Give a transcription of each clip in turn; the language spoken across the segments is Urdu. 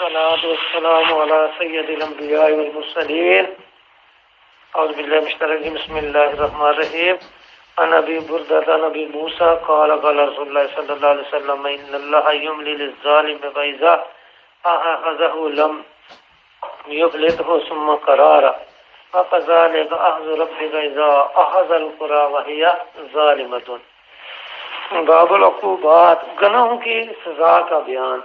والصلاة والسلام على سيد الأنبياء والمرسلين. أعوذ بالله من الشيطان الرجيم. بسم الله الرحمن الرحيم. عن أبي بردة عن أبي موسى قال رسول الله صلى الله عليه وسلم إن الله يملي للظالم فإذا أخذه لم يفلته ثم قرارا وكذلك أخذ ربك إذا أخذ القرى وهي ظالمة. باب العقوبات، گناہوں کی سزا کا بیان.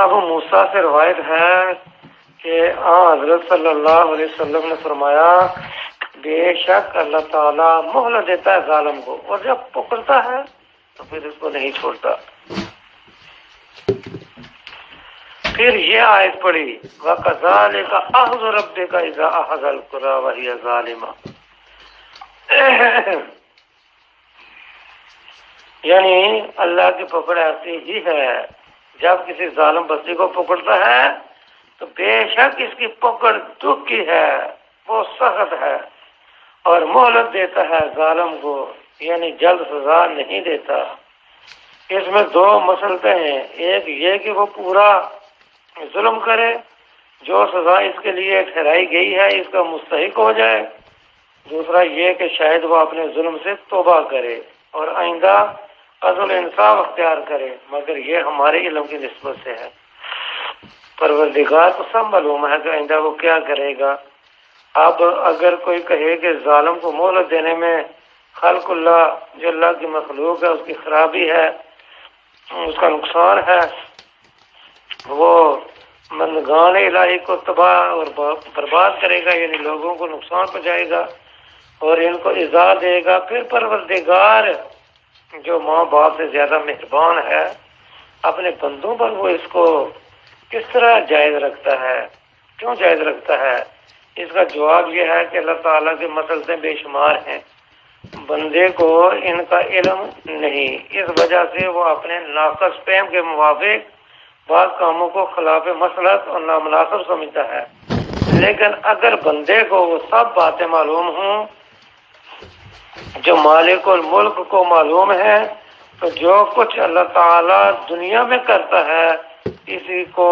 ابو موسیٰ سے روایت ہے کہ حضرت صلی اللہ علیہ وسلم نے فرمایا بے شک اللہ تعالیٰ مہلت دیتا ہے ظالم کو، اور جب پکڑتا ہے تو پھر اس کو نہیں چھوڑتا. پھر یہ آیت پڑھی وَكَذَلِكَ أَخْذُ رَبِّكَ إِذَا أَخَذَ الْقُرَىٰ وَهِيَ ظَالِمَةٌ. یعنی اللہ کی پکڑ ایسی ہی ہے، جب کسی ظالم بستی کو پکڑتا ہے تو بے شک اس کی پکڑ دکھ کی ہے، وہ سخت ہے، اور مہلت دیتا ہے ظالم کو، یعنی جلد سزا نہیں دیتا. اس میں دو مسئلے ہیں، ایک یہ کہ وہ پورا ظلم کرے، جو سزا اس کے لیے ٹھہرائی گئی ہے اس کا مستحق ہو جائے. دوسرا یہ کہ شاید وہ اپنے ظلم سے توبہ کرے اور آئندہ عدل انصاف اختیار کرے، مگر یہ ہمارے علم کی نسبت سے ہے. پروردگار کو سب معلوم ہے کہ آئندہ وہ کیا کرے گا. اب اگر کوئی کہے کہ ظالم کو مہلت دینے میں خلق اللہ، جو اللہ کی مخلوق ہے، اس کی خرابی ہے، اس کا نقصان ہے، وہ مندگان الہی کو تباہ اور برباد کرے گا، یعنی لوگوں کو نقصان پہنچائے گا اور ان کو ایذا دے گا. پھر پروردگار جو ماں باپ سے زیادہ مہربان ہے اپنے بندوں پر وہ اس کو کس طرح جائز رکھتا ہے، کیوں جائز رکھتا ہے؟ اس کا جواب یہ ہے کہ اللہ تعالیٰ کے مسئلے بے شمار ہیں، بندے کو ان کا علم نہیں، اس وجہ سے وہ اپنے ناقص فہم کے موافق بعض کاموں کو خلاف مصلحت اور نامناسب سمجھتا ہے. لیکن اگر بندے کو وہ سب باتیں معلوم ہوں جو مالک الملک کو معلوم ہے، تو جو کچھ اللہ تعالیٰ دنیا میں کرتا ہے اسی کو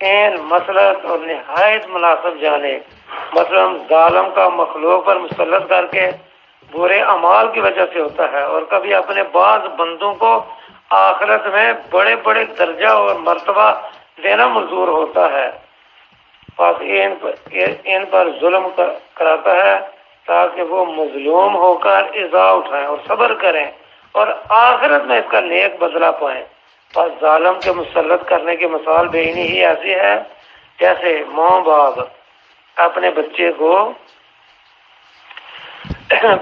عین مصلحت اور نہایت مناسب جانے. مثلا ظالم کا مخلوق پر مسلط کر کے برے اعمال کی وجہ سے ہوتا ہے، اور کبھی اپنے بعض بندوں کو آخرت میں بڑے بڑے درجہ اور مرتبہ دینا منظور ہوتا ہے. بس ان پر ظلم کراتا ہے تاکہ وہ مظلوم ہو کر ایذا اٹھائیں اور صبر کریں اور آخرت میں اس کا نیک بدلہ پائیں. بس ظالم کے مسلط کرنے کی مثال بینی ہی ایسی ہے جیسے ماں باپ اپنے بچے کو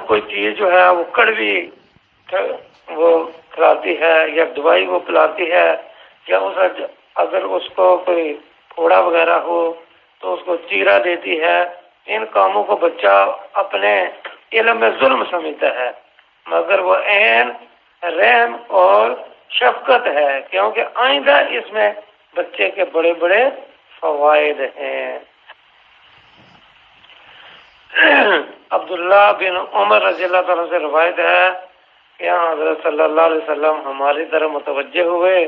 کوئی چیز جو ہے وہ کڑوی وہ کھلاتی ہے یا دوائی وہ پلاتی ہے، یا اگر اس کو کوئی پھوڑا وغیرہ ہو تو اس کو چیرا دیتی ہے. ان کاموں کو بچہ اپنے علم میں ظلم سمجھتا ہے، مگر وہ عین رحم اور شفقت ہے، کیونکہ آئندہ اس میں بچے کے بڑے بڑے فوائد ہیں. عبداللہ بن عمر رضی اللہ تعالیٰ سے روایت ہے کہ حضرت صلی اللہ علیہ وسلم ہماری طرف متوجہ ہوئے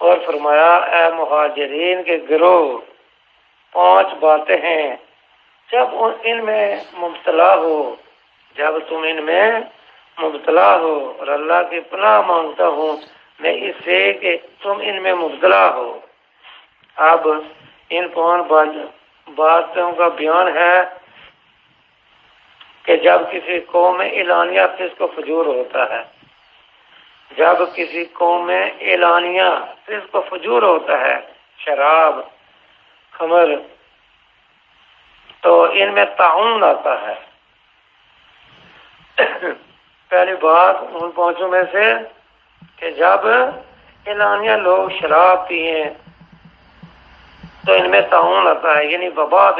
اور فرمایا اے مہاجرین کے گروہ، 5 باتیں ہیں جب ان میں مبتلا ہو، جب تم ان میں مبتلا ہو، اور اللہ کی پناہ مانگتا ہوں میں اس سے کہ تم ان میں مبتلا ہو. اب ان 5 باتوں کا بیان ہے کہ جب کسی قوم میں اعلانیہ فسق و فجور ہوتا ہے، جب کسی قوم میں اعلانیہ فسق و فجور ہوتا ہے، شراب، خمر، تو ان میں طاعون آتا ہے. پہلی بات ان 5 میں سے کہ جب اعلانیہ لوگ شراب پیئیں تو ان میں طاعون آتا ہے، یعنی وبا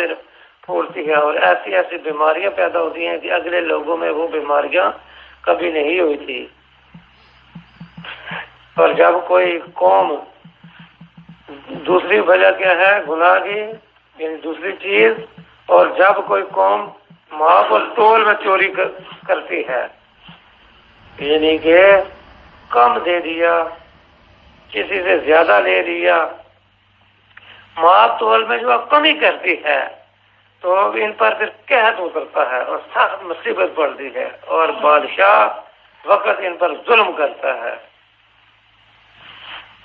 پھولتی ہے اور ایسی ایسی بیماریاں پیدا ہوتی ہیں کہ اگلے لوگوں میں وہ بیماریاں کبھی نہیں ہوئی تھی. اور جب کوئی قوم، دوسری وجہ کیا ہے گناہ کی، یعنی دوسری چیز، اور جب کوئی قوم ماں کو تول میں چوری کرتی ہے، یعنی کہ کم دے دیا کسی سے زیادہ لے لیا، ماپ تول میں جو کمی کرتی ہے تو ان پر پھر قحط اترتا ہے اور سخت مصیبت پڑتی ہے، اور بادشاہ وقت ان پر ظلم کرتا ہے۔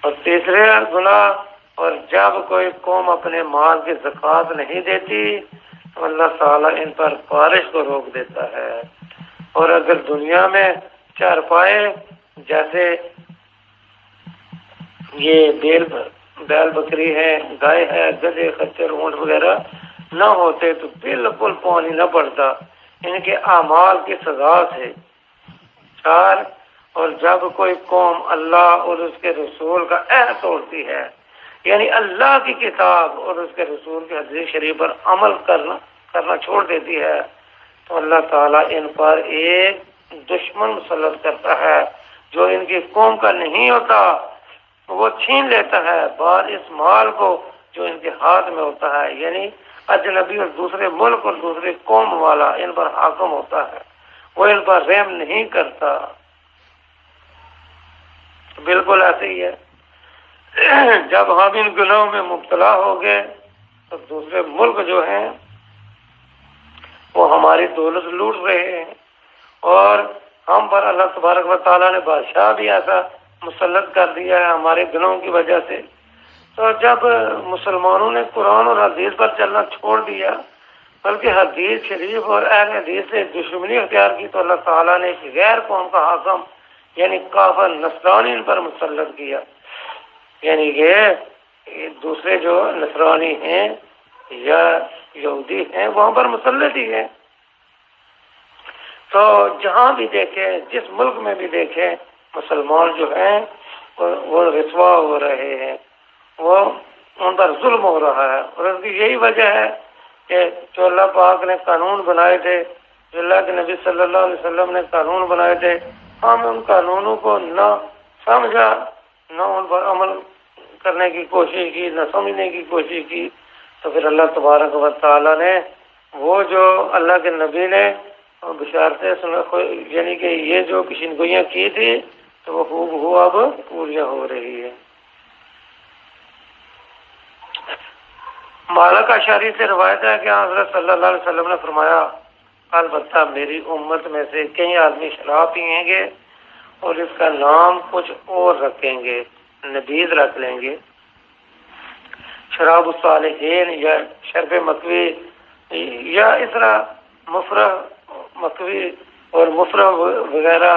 اور تیسرے گناہ، اور جب کوئی قوم اپنے مال کی زکوٰۃ نہیں دیتی تو اللہ تعالیٰ ان پر بارش کو روک دیتا ہے، اور اگر دنیا میں چارپائے جیسے یہ بیل بکری ہے، گائے ہے، گدھے، خچر، اونٹ وغیرہ نہ ہوتے تو بالکل پانی نہ پڑتا ان کے اعمال کی سزا سے۔ چار، اور جب کوئی قوم اللہ اور اس کے رسول کا عہد توڑتی ہے، یعنی اللہ کی کتاب اور اس کے رسول کے حدیث شریف پر عمل کرنا چھوڑ دیتی ہے، تو اللہ تعالیٰ ان پر ایک دشمن مسلط کرتا ہے جو ان کی قوم کا نہیں ہوتا، وہ چھین لیتا ہے بعد اس مال کو جو ان کے ہاتھ میں ہوتا ہے، یعنی اجنبی اور دوسرے ملک اور دوسری قوم والا ان پر حاکم ہوتا ہے، وہ ان پر رحم نہیں کرتا۔ بالکل ایسے ہی ہے، جب ہم ان گناہوں میں مبتلا ہو گئے تو دوسرے ملک جو ہیں وہ ہماری دولت لوٹ رہے ہیں، اور ہم پر اللہ تبارک و تعالیٰ نے بادشاہ بھی ایسا مسلط کر دیا ہے ہمارے گناہوں کی وجہ سے۔ تو جب مسلمانوں نے قرآن اور حدیث پر چلنا چھوڑ دیا، بلکہ حدیث شریف اور اہل حدیث سے دشمنی اختیار کی، تو اللہ تعالیٰ نے ایک غیر قوم کا حاکم یعنی کافر نصرانی ان پر مسلط کیا، یعنی کہ دوسرے جو نصرانی ہیں یا یہودی ہیں وہاں پر مسلط ہی ہے۔ تو جہاں بھی دیکھیں، جس ملک میں بھی دیکھیں، مسلمان جو ہیں وہ رسوا ہو رہے ہیں، وہ ان پر ظلم ہو رہا ہے، اور اس کی یہی وجہ ہے کہ جو اللہ پاک نے قانون بنائے تھے، جو اللہ کے نبی صلی اللہ علیہ وسلم نے قانون بنائے تھے، ہم ان قانونوں کو نہ سمجھا، نہ ان پر عمل کرنے کی کوشش کی، نہ سمجھنے کی کوشش کی، تو پھر اللہ تبارک و تعالیٰ نے وہ جو اللہ کے نبی نے بشارتیں یعنی کہ یہ جو پیشین گوئیاں کی تھی تو وہ خوب اب پوریاں ہو رہی ہے۔ مالک اشعری سے روایت ہے کہ حضرت صلی اللہ علیہ وسلم نے فرمایا، البتہ میری امت میں سے کئی آدمی شراب پیئیں گے اور اس کا نام کچھ اور رکھیں گے، نبیذ رکھ لیں گے، شراب الصالحین یا شرب مکوی یا اس طرح مفرح مکوی اور مفرح وغیرہ،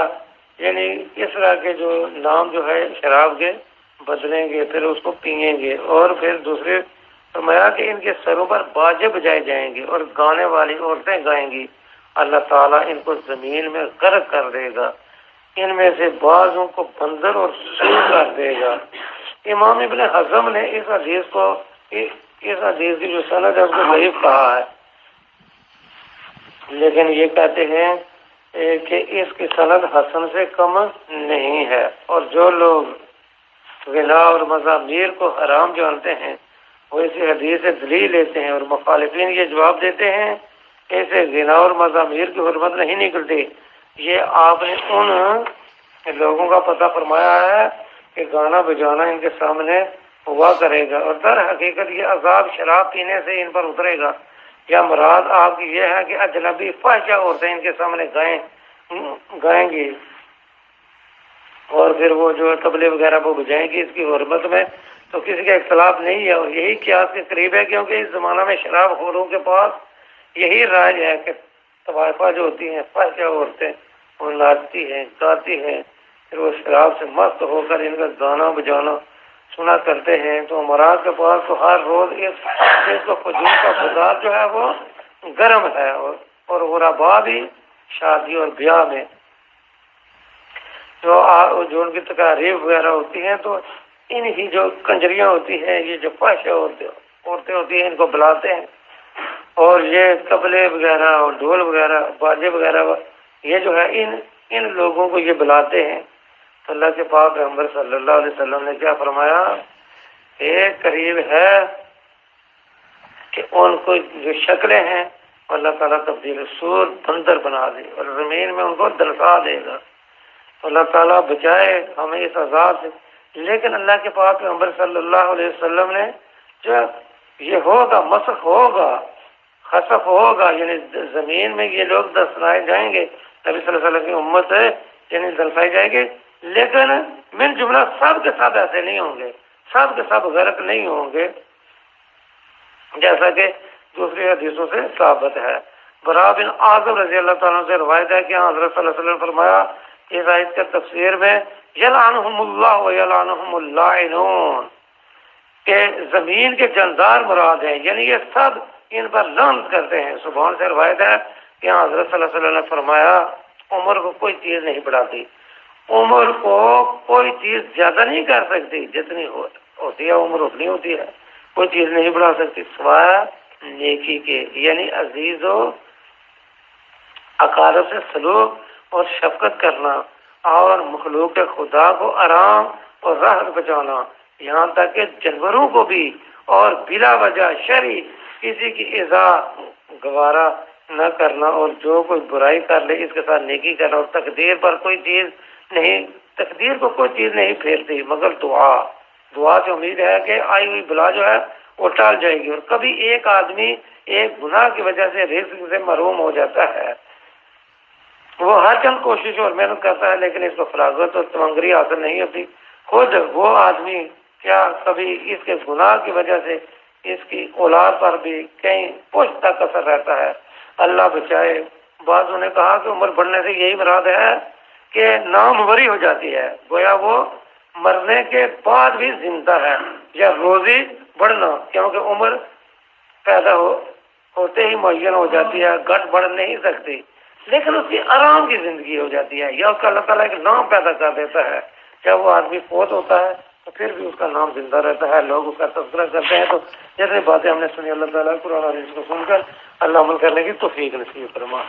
یعنی اس طرح کے جو نام جو ہے شراب کے بدلیں گے، پھر اس کو پئیں گے، اور پھر دوسرے فرمایا کہ ان کے سروں پر باجے بجائے جائیں گے اور گانے والی عورتیں گائیں گی، اللہ تعالیٰ ان کو زمین میں غرق کر دے گا، ان میں سے بعضوں کو بندر اور سور کر دے گا۔ امام ابن حزم نے اس حدیث کی جو سند ہے اس کو ضعیف کہا ہے، لیکن یہ کہتے ہیں کہ اس کی سند حسن سے کم نہیں ہے، اور جو لوگ غنا اور مزامیر کو حرام جانتے ہیں وہ اسی حدیث سے دلیل لیتے ہیں، اور مخالفین یہ جواب دیتے ہیں کہ اسے غنا اور مزامیر کی حرمت نہیں نکلتی۔ یہ آپ نے ان لوگوں کا پتہ فرمایا ہے کہ گانا بجانا ان کے سامنے ہوا کرے گا، اور در حقیقت یہ عذاب شراب پینے سے ان پر اترے گا، یا مراد آپ کی یہ ہے کہ اجنبی فاحشہ عورتیں ان کے سامنے گائیں گی، اور پھر وہ جو طبلے وغیرہ وہ بجائیں گی اس کی حرمت میں، تو کسی کا اختلاف نہیں ہے، اور یہی قیاس کے قریب ہے، کیونکہ اس زمانہ میں شراب خوروں کے پاس یہی رائج ہے کہ طوائفہ جو ہوتی ہیں فاحشہ عورتیں وہ ناچتی ہیں، گاتی ہیں، پھر وہ شراب سے مست ہو کر ان کا گانا بجانا سنا کرتے ہیں، تو مراد کے پاس تو ہر روز اس کو فجور کا بازار جو ہے وہ گرم ہے، اور غربا بھی شادی اور بیاہ میں جو ان کی تقاریب وغیرہ ہوتی ہیں تو انہی جو کنجریاں ہوتی ہیں، یہ جو فاحشہ عورتیں ہوتی ہیں ان کو بلاتے ہیں، اور یہ طبلے وغیرہ اور ڈھول وغیرہ باجے وغیرہ یہ جو ہے ان لوگوں کو یہ بلاتے ہیں۔ تو اللہ کے پاک پیغمبر صلی اللہ علیہ وسلم نے کیا فرمایا، ایک قریب ہے کہ ان کو جو شکلیں ہیں اللہ تعالیٰ تبدیل سور بندر بنا دے اور زمین میں ان کو دلسا دے گا۔ اللہ تعالیٰ بچائے ہمیں اس عذاب سے لیکن اللہ کے پاک پیغمبر صلی اللہ علیہ وسلم نے جو یہ ہوگا، مسخ ہوگا، خسف ہوگا، یعنی زمین میں یہ لوگ دفنائے جائیں گے، نبی صلی اللہ علیہ وسلم کی امت ہے یعنی دفنائے جائیں گے، لیکن من جملہ سب کے سب ایسے نہیں ہوں گے، سب کے سب غرق نہیں ہوں گے، جیسا کہ دوسری حدیثوں سے ثابت ہے۔ برا بن عازب رضی اللہ تعالیٰ سے روایت ہے کہ حضرت صلی اللہ علیہ وسلم نے فرمایا اس آیت کے تفسیر میں یلعنہم اللہ و یلعنہم اللاعنون، کہ زمین کے جاندار مراد ہیں، یعنی یہ سب ان پر لعنت کرتے ہیں۔ سبحان سے روایت ہے کہ حضرت صلی اللہ علیہ وسلم نے فرمایا عمر کو کوئی چیز نہیں بڑھاتی، عمر کو کوئی چیز زیادہ نہیں کر سکتی، جتنی ہوتی ہے عمر اتنی ہوتی ہے، کوئی چیز نہیں بڑھا سکتی سوائے نیکی کے، یعنی عزیز و اقارب سے سلوک اور شفقت کرنا، اور مخلوق خدا کو آرام اور راحت پہنچانا، یہاں تک کہ جانوروں کو بھی، اور بلا وجہ شرعی کسی کی ایذا گوارا نہ کرنا، اور جو کوئی برائی کر لے اس کے ساتھ نیکی کرنا، اور تقدیر پر کوئی چیز نہیں، تقدیر کو کوئی چیز نہیں پھیرتی مگر دعا، دعا سے امید ہے کہ آئی ہوئی بلا جو ہے وہ ٹال جائے گی۔ اور کبھی ایک آدمی ایک گناہ کی وجہ سے رزق سے محروم ہو جاتا ہے، وہ ہر چند کوشش اور محنت کرتا ہے لیکن اس کو فراغت اور تمنگری حاصل نہیں ہوتی، خود وہ آدمی کیا کبھی اس کے گناہ کی وجہ سے اس کی اولاد پر بھی کہیں پشت تک اثر رہتا ہے، اللہ بچائے۔ بعضوں نے کہا کہ عمر بڑھنے سے یہی مراد ہے کہ ناموری ہو جاتی ہے، گویا وہ مرنے کے بعد بھی زندہ ہے، یا روزی بڑھنا، کیونکہ عمر پیدا ہوتے ہی معین ہو جاتی ہے، گھٹ بڑھ نہیں سکتی، لیکن اس کی آرام کی زندگی ہو جاتی ہے، یا اس کا اللہ تعالیٰ ایک نام پیدا کر دیتا ہے، جب وہ آدمی فوت ہوتا ہے تو پھر بھی اس کا نام زندہ رہتا ہے، لوگ اس کا تذکرہ کرتے ہیں۔ تو جتنی باتیں ہم نے سنی اللہ تعالیٰ قرآن حدیث کو سن کر اللہ عمل کرنے کی توفیق نصیب فرما۔